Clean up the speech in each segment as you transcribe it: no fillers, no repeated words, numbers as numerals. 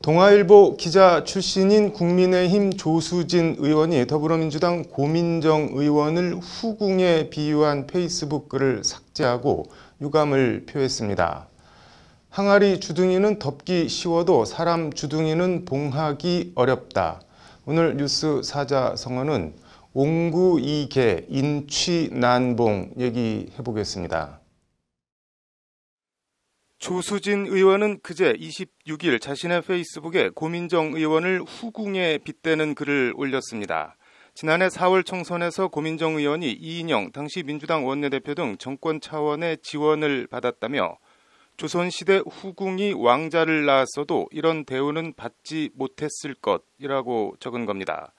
동아일보 기자 출신인 국민의힘 조수진 의원이 더불어민주당 고민정 의원을 후궁에 비유한 페이스북 글을 삭제하고 유감을 표했습니다. 항아리 주둥이는 덮기 쉬워도 사람 주둥이는 봉하기 어렵다. 오늘 뉴스 사자성어는 옹구이개 인취난봉 얘기해 보겠습니다. 조수진 의원은 그제 26일 자신의 페이스북에 고민정 의원을 후궁에 빗대는 글을 올렸습니다. 지난해 4월 총선에서 고민정 의원이 이인영 당시 민주당 원내대표 등 정권 차원의 지원을 받았다며 조선시대 후궁이 왕자를 낳았어도 이런 대우는 받지 못했을 것이라고 적은 겁니다.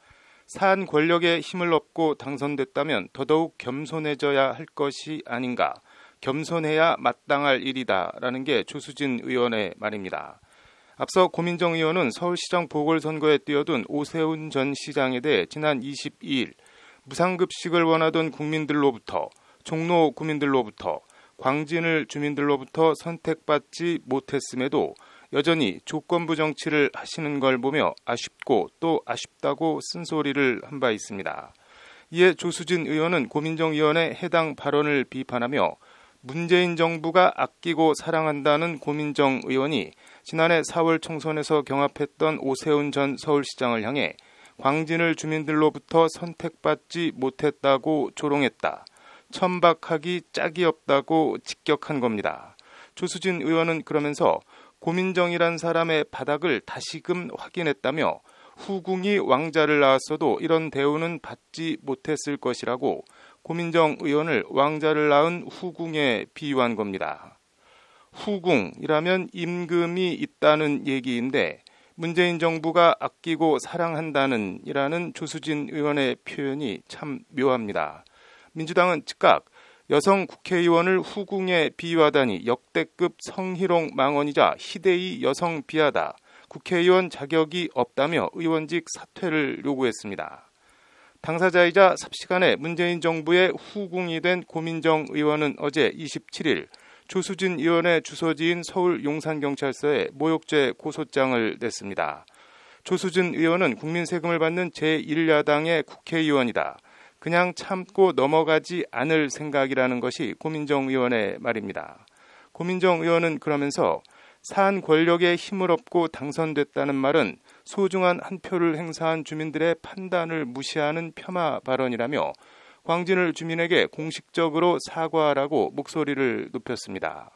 산 권력에 힘을 얻고 당선됐다면 더더욱 겸손해져야 할 것이 아닌가. 겸손해야 마땅할 일이다라는 게 조수진 의원의 말입니다. 앞서 고민정 의원은 서울시장 보궐선거에 뛰어든 오세훈 전 시장에 대해 지난 22일 무상급식을 원하던 국민들로부터, 종로 구민들로부터, 광진을 주민들로부터 선택받지 못했음에도 여전히 조건부 정치를 하시는 걸 보며 아쉽고 또 아쉽다고 쓴소리를 한 바 있습니다. 이에 조수진 의원은 고민정 의원의 해당 발언을 비판하며 문재인 정부가 아끼고 사랑한다는 고민정 의원이 지난해 4월 총선에서 경합했던 오세훈 전 서울시장을 향해 광진을 주민들로부터 선택받지 못했다고 조롱했다. 천박하기 짝이 없다고 직격한 겁니다. 조수진 의원은 그러면서 고민정이란 사람의 바닥을 다시금 확인했다며 후궁이 왕자를 낳았어도 이런 대우는 받지 못했을 것이라고 고민정 의원을 왕자를 낳은 후궁에 비유한 겁니다. 후궁이라면 임금이 있다는 얘기인데 문재인 정부가 아끼고 사랑한다는 이라는 조수진 의원의 표현이 참 묘합니다. 민주당은 즉각 여성 국회의원을 후궁에 비유하다니 역대급 성희롱 망언이자 희대의 여성 비하다. 국회의원 자격이 없다며 의원직 사퇴를 요구했습니다. 당사자이자 삽시간에 문재인 정부의 후궁이 된 고민정 의원은 어제 27일 조수진 의원의 주소지인 서울 용산경찰서에 모욕죄 고소장을 냈습니다. 조수진 의원은 국민 세금을 받는 제1야당의 국회의원이다. 그냥 참고 넘어가지 않을 생각이라는 것이 고민정 의원의 말입니다. 고민정 의원은 그러면서 산 권력에 힘을 얻고 당선됐다는 말은 소중한 한 표를 행사한 주민들의 판단을 무시하는 폄하 발언이라며 광진을 주민에게 공식적으로 사과하라고 목소리를 높였습니다.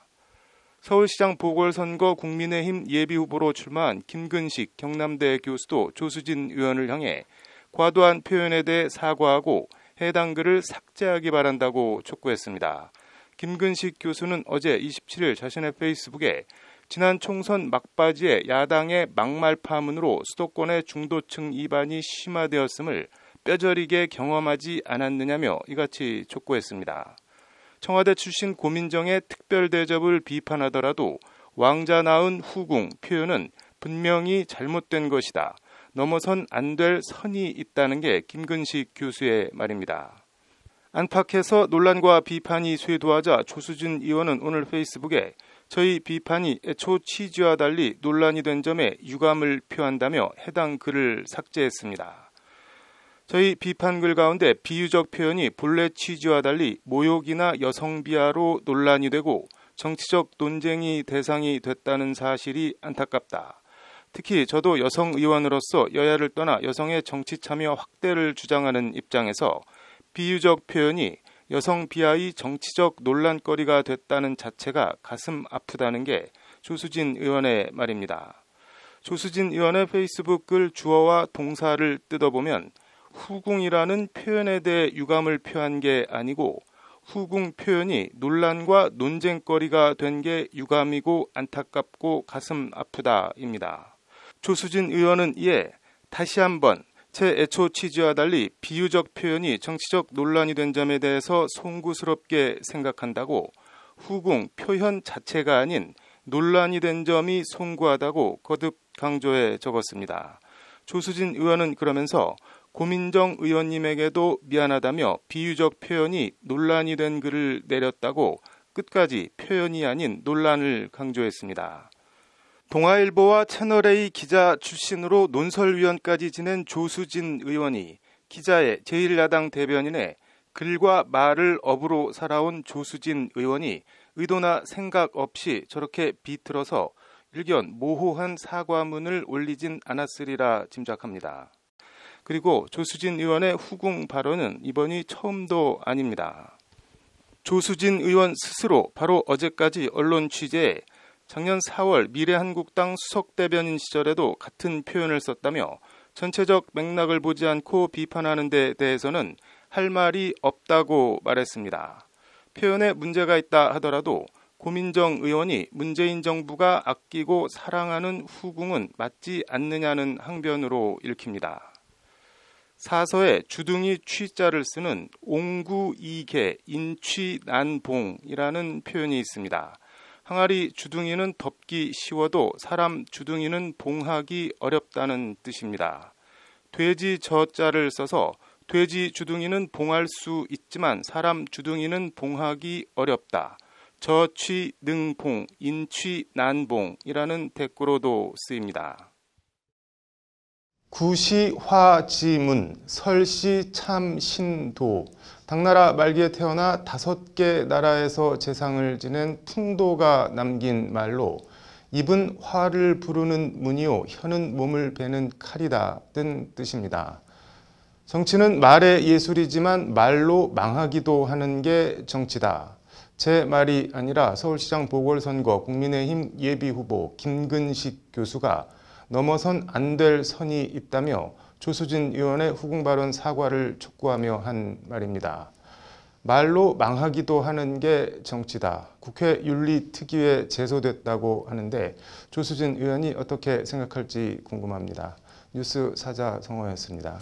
서울시장 보궐선거 국민의힘 예비후보로 출마한 김근식 경남대 교수도 조수진 의원을 향해 과도한 표현에 대해 사과하고 해당 글을 삭제하기 바란다고 촉구했습니다. 김근식 교수는 어제 27일 자신의 페이스북에 지난 총선 막바지에 야당의 막말 파문으로 수도권의 중도층 이반이 심화되었음을 뼈저리게 경험하지 않았느냐며 이같이 촉구했습니다. 청와대 출신 고민정의 특별 대접을 비판하더라도 왕자 낳은 후궁 표현은 분명히 잘못된 것이다. 넘어선 안 될 선이 있다는 게 김근식 교수의 말입니다. 안팎에서 논란과 비판이 쇄도하자 조수진 의원은 오늘 페이스북에 저희 비판이 애초 취지와 달리 논란이 된 점에 유감을 표한다며 해당 글을 삭제했습니다. 저희 비판글 가운데 비유적 표현이 본래 취지와 달리 모욕이나 여성 비하로 논란이 되고 정치적 논쟁이 대상이 됐다는 사실이 안타깝다. 특히 저도 여성 의원으로서 여야를 떠나 여성의 정치 참여 확대를 주장하는 입장에서 비유적 표현이 여성 비하의 정치적 논란거리가 됐다는 자체가 가슴 아프다는 게 조수진 의원의 말입니다. 조수진 의원의 페이스북 글 주어와 동사를 뜯어보면 후궁이라는 표현에 대해 유감을 표한 게 아니고 후궁 표현이 논란과 논쟁거리가 된 게 유감이고 안타깝고 가슴 아프다입니다. 조수진 의원은 이에 다시 한번 제 애초 취지와 달리 비유적 표현이 정치적 논란이 된 점에 대해서 송구스럽게 생각한다고 후궁 표현 자체가 아닌 논란이 된 점이 송구하다고 거듭 강조해 적었습니다. 조수진 의원은 그러면서 고민정 의원님에게도 미안하다며 비유적 표현이 논란이 된 글을 내렸다고 끝까지 표현이 아닌 논란을 강조했습니다. 동아일보와 채널A 기자 출신으로 논설위원까지 지낸 조수진 의원이 기자의 제1야당 대변인의 글과 말을 업으로 살아온 조수진 의원이 의도나 생각 없이 저렇게 비틀어서 일견 모호한 사과문을 올리진 않았으리라 짐작합니다. 그리고 조수진 의원의 후궁 발언은 이번이 처음도 아닙니다. 조수진 의원 스스로 바로 어제까지 언론 취재에 작년 4월 미래한국당 수석대변인 시절에도 같은 표현을 썼다며 전체적 맥락을 보지 않고 비판하는 데 대해서는 할 말이 없다고 말했습니다. 표현에 문제가 있다 하더라도 고민정 의원이 문재인 정부가 아끼고 사랑하는 후궁은 맞지 않느냐는 항변으로 읽힙니다. 사서에 주둥이 취자를 쓰는 옹구이개 인취난봉이라는 표현이 있습니다. 항아리 주둥이는 덮기 쉬워도 사람 주둥이는 봉하기 어렵다는 뜻입니다. 돼지 저자를 써서 돼지 주둥이는 봉할 수 있지만 사람 주둥이는 봉하기 어렵다. 저취능봉, 인취난봉이라는 댓글로도 쓰입니다. 구시화지문, 설시참신도, 당나라 말기에 태어나 5개 나라에서 재상을 지낸 풍도가 남긴 말로 입은 화를 부르는 문이요 혀는 몸을 베는 칼이다 뜬 뜻입니다. 정치는 말의 예술이지만 말로 망하기도 하는 게 정치다. 제 말이 아니라 서울시장 보궐선거 국민의힘 예비후보 김근식 교수가 넘어선 안 될 선이 있다며 조수진 의원의 후궁 발언 사과를 촉구하며 한 말입니다. 말로 망하기도 하는 게 정치다. 국회 윤리특위에 제소됐다고 하는데 조수진 의원이 어떻게 생각할지 궁금합니다. 뉴스 사자 성호였습니다.